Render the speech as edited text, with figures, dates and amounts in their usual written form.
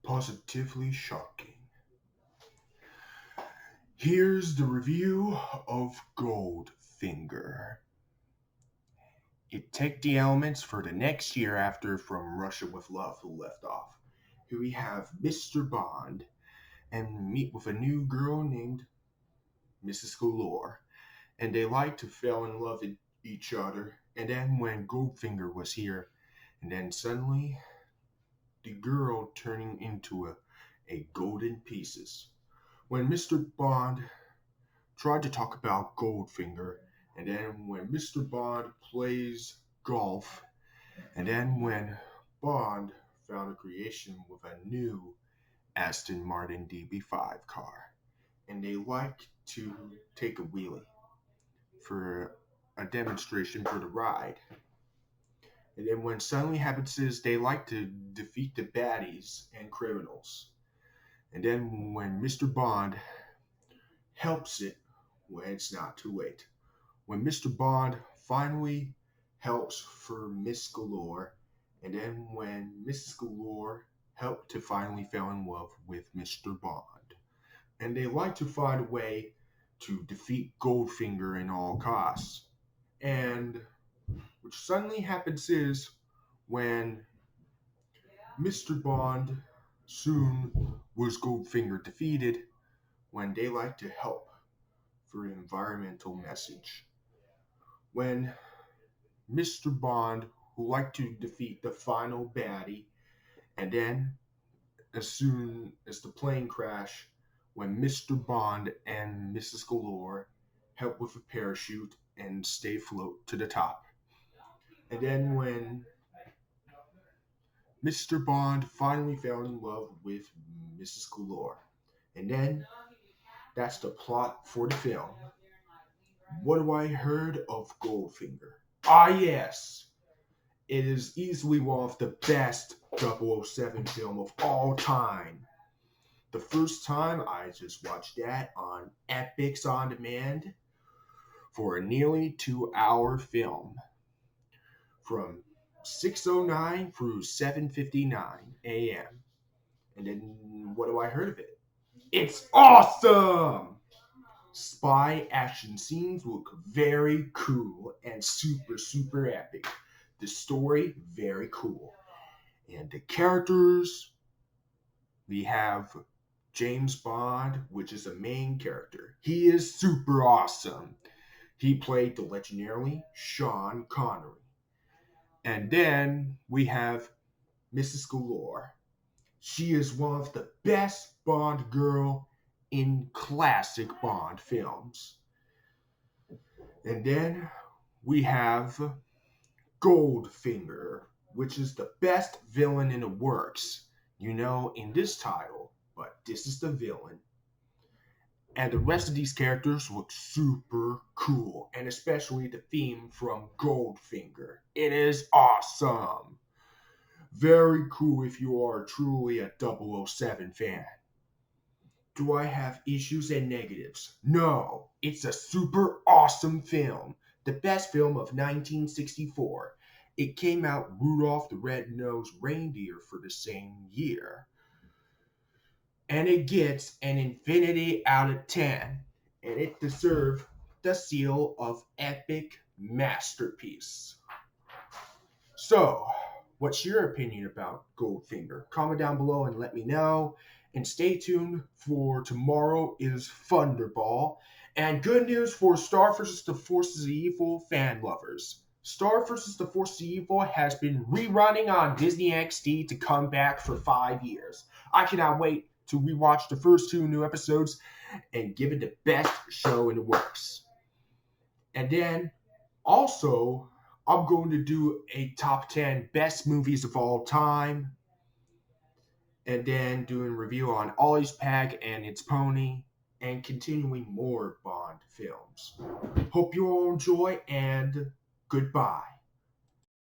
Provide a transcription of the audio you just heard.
positively shocking. Here's the review of Goldfinger. It take the elements for the next year after From Russia with Love who left off. Here we have Mr. Bond and meet with a new girl named Mrs. Galore. And they like to fall in love with each other. And then when Goldfinger was here, and then suddenly the girl turning into a golden pieces. When Mr. Bond tried to talk about Goldfinger, and then when Mr. Bond plays golf, and then when Bond found a creation with a new Aston Martin DB5 car, and they like to take a wheelie for a demonstration for the ride. And then when suddenly happens is they like to defeat the baddies and criminals. And then when Mr. Bond helps it when it's not too late. When Mr. Bond finally helps for Miss Galore, and then when Mrs. Galore helped to finally fall in love with Mr. Bond. And they like to find a way to defeat Goldfinger in all costs. And which suddenly happens is when Mr. Bond soon was Goldfinger defeated, when they like to help for an environmental message. When Mr. Bond, who liked to defeat the final baddie, and then as soon as the plane crash, when Mr. Bond and Mrs. Galore help with a parachute and stay afloat to the top. And then when Mr. Bond finally fell in love with Mrs. Galore. And then that's the plot for the film. What have I heard of Goldfinger? Ah, yes. It is easily one of the best 007 film of all time. The first time I just watched that on Epix On Demand for a nearly 2-hour film from 6:09 through 7:59 a.m. And then what have I heard of it? It's awesome! Spy action scenes look very cool and super epic. The story, very cool. And the characters, we have James Bond, which is a main character. He is super awesome. He played the legendary Sean Connery. And then we have Mrs. Galore. She is one of the best Bond girl in classic Bond films. And then we have Goldfinger, which is the best villain in the works, in this title, but this is the villain. And the rest of these characters look super cool, and especially the theme from Goldfinger. It is awesome. Very cool if you are truly a 007 fan. Do I have issues and negatives? No, it's a super awesome film. The best film of 1964. It came out Rudolph the Red-Nosed Reindeer for the same year. And it gets an infinity out of 10. And it deserved the seal of epic masterpiece. So, what's your opinion about Goldfinger? Comment down below and let me know. And stay tuned for tomorrow is Thunderball. And good news for Star vs. the Forces of Evil fan lovers. Star vs. the Forces of Evil has been rerunning on Disney XD to come back for 5 years. I cannot wait to rewatch the first 2 new episodes and give it the best show in the works. And then, also, I'm going to do a top 10 best movies of all time. And then doing a review on Ollie's Pack and its pony. And continuing more Bond films. Hope you all enjoy and goodbye.